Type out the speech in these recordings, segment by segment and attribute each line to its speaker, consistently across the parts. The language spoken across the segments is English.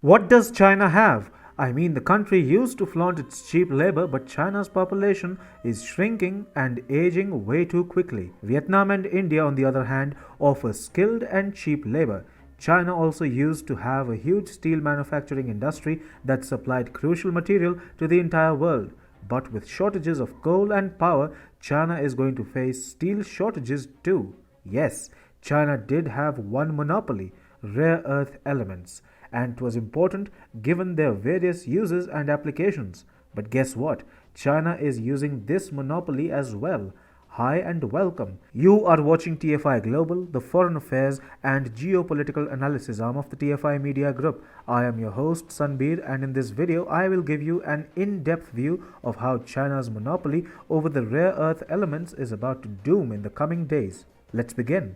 Speaker 1: What does China have? I mean, the country used to flaunt its cheap labor, but China's population is shrinking and aging way too quickly. Vietnam and India, on the other hand, offer skilled and cheap labor. China also used to have a huge steel manufacturing industry that supplied crucial material to the entire world. But with shortages of coal and power, China is going to face steel shortages too. Yes, China did have one monopoly: rare earth elements, and it was important given their various uses and applications. But guess what? China is using this monopoly as well. Hi and welcome. You are watching TFI Global, the foreign affairs and geopolitical analysis arm of the TFI Media Group. I am your host Sanbir, and in this video I will give you an in-depth view of how China's monopoly over the rare earth elements is about to doom in the coming days. Let's begin.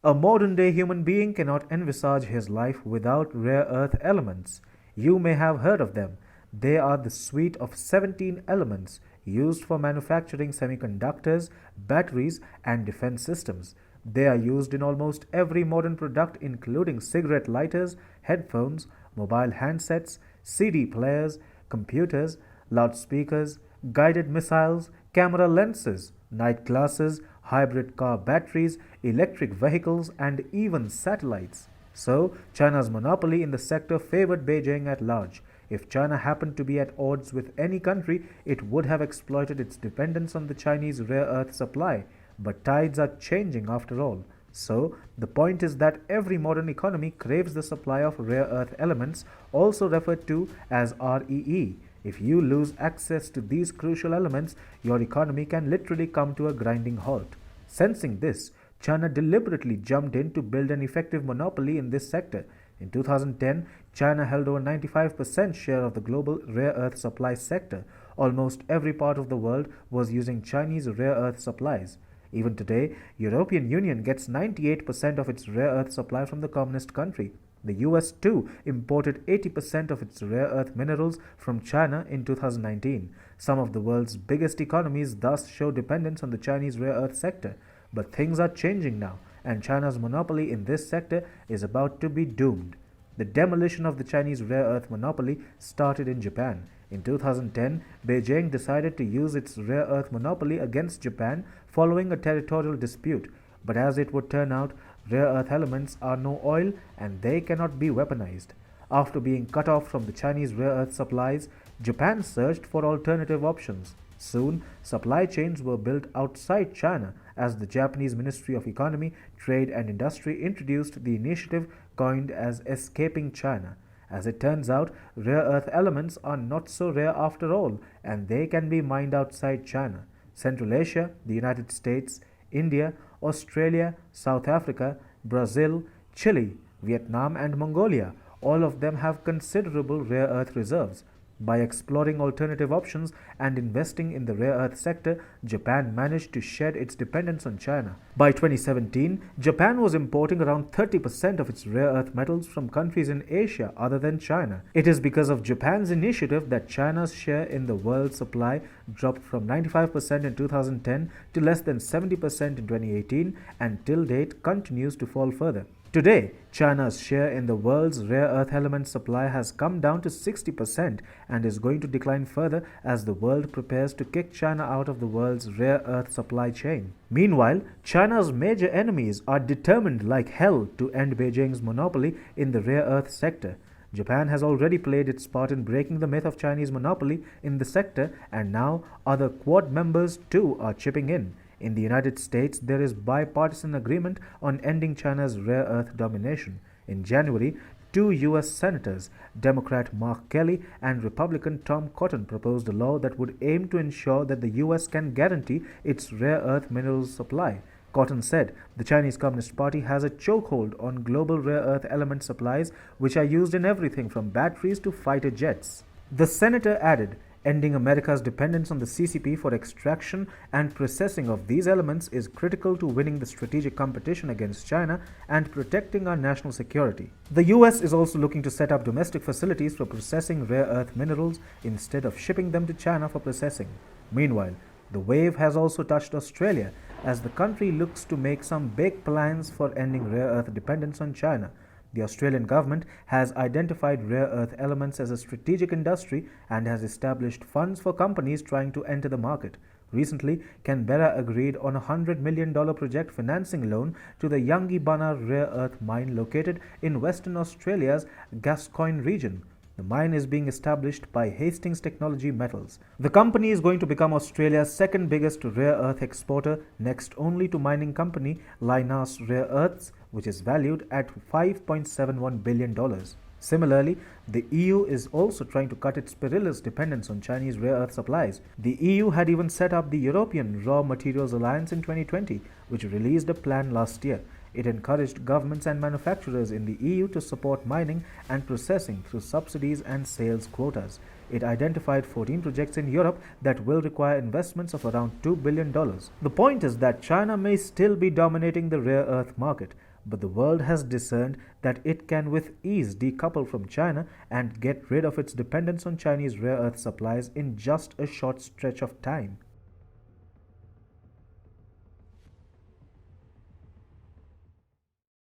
Speaker 1: A modern day human being cannot envisage his life without rare earth elements. You may have heard of them. They are the suite of 17 elements used for manufacturing semiconductors, batteries, and defense systems. They are used in almost every modern product, including cigarette lighters, headphones, mobile handsets, CD players, computers, loudspeakers, guided missiles, camera lenses, night glasses, hybrid car batteries, electric vehicles, and even satellites. So, China's monopoly in the sector favored Beijing at large. If China happened to be at odds with any country, it would have exploited its dependence on the Chinese rare earth supply. But tides are changing after all. So, the point is that every modern economy craves the supply of rare earth elements, also referred to as REE. If you lose access to these crucial elements, your economy can literally come to a grinding halt. Sensing this, China deliberately jumped in to build an effective monopoly in this sector. In 2010, China held over 95% share of the global rare earth supply sector. Almost every part of the world was using Chinese rare earth supplies. Even today, European Union gets 98% of its rare earth supply from the communist country. The US too imported 80% of its rare earth minerals from China in 2019. Some of the world's biggest economies thus show dependence on the Chinese rare earth sector. But things are changing now, and China's monopoly in this sector is about to be doomed. The demolition of the Chinese rare earth monopoly started in Japan. In 2010, Beijing decided to use its rare earth monopoly against Japan following a territorial dispute. But as it would turn out, rare earth elements are no oil and they cannot be weaponized. After being cut off from the Chinese rare earth supplies, Japan searched for alternative options. Soon, supply chains were built outside China as the Japanese Ministry of Economy, Trade and Industry introduced the initiative coined as Escaping China. As it turns out, rare earth elements are not so rare after all, and they can be mined outside China. Central Asia, the United States, India, Australia, South Africa, Brazil, Chile, Vietnam, and Mongolia, all of them have considerable rare earth reserves. By exploring alternative options and investing in the rare earth sector, Japan managed to shed its dependence on China. By 2017, Japan was importing around 30% of its rare earth metals from countries in Asia other than China. It is because of Japan's initiative that China's share in the world supply dropped from 95% in 2010 to less than 70% in 2018, and till date continues to fall further. Today, China's share in the world's rare earth element supply has come down to 60% and is going to decline further as the world prepares to kick China out of the world's rare earth supply chain. Meanwhile, China's major enemies are determined like hell to end Beijing's monopoly in the rare earth sector. Japan has already played its part in breaking the myth of Chinese monopoly in the sector, and now other Quad members too are chipping in. In the United States, there is bipartisan agreement on ending China's rare earth domination. In January, two U.S. senators, Democrat Mark Kelly and Republican Tom Cotton, proposed a law that would aim to ensure that the U.S. can guarantee its rare earth minerals supply. Cotton said the Chinese Communist Party has a chokehold on global rare earth element supplies, which are used in everything from batteries to fighter jets. The senator added, ending America's dependence on the CCP for extraction and processing of these elements is critical to winning the strategic competition against China and protecting our national security. The US is also looking to set up domestic facilities for processing rare earth minerals instead of shipping them to China for processing. Meanwhile, the wave has also touched Australia as the country looks to make some big plans for ending rare earth dependence on China. The Australian government has identified rare earth elements as a strategic industry and has established funds for companies trying to enter the market. Recently, Canberra agreed on a $100 million project financing loan to the Yangibana rare earth mine located in Western Australia's Gascoyne region. The mine is being established by Hastings Technology Metals. The company is going to become Australia's second biggest rare earth exporter, next only to mining company Lynas Rare Earths, which is valued at $5.71 billion. Similarly, the EU is also trying to cut its perilous dependence on Chinese rare earth supplies. The EU had even set up the European Raw Materials Alliance in 2020, which released a plan last year. It encouraged governments and manufacturers in the EU to support mining and processing through subsidies and sales quotas. It identified 14 projects in Europe that will require investments of around $2 billion. The point is that China may still be dominating the rare earth market, but the world has discerned that it can with ease decouple from China and get rid of its dependence on Chinese rare earth supplies in just a short stretch of time.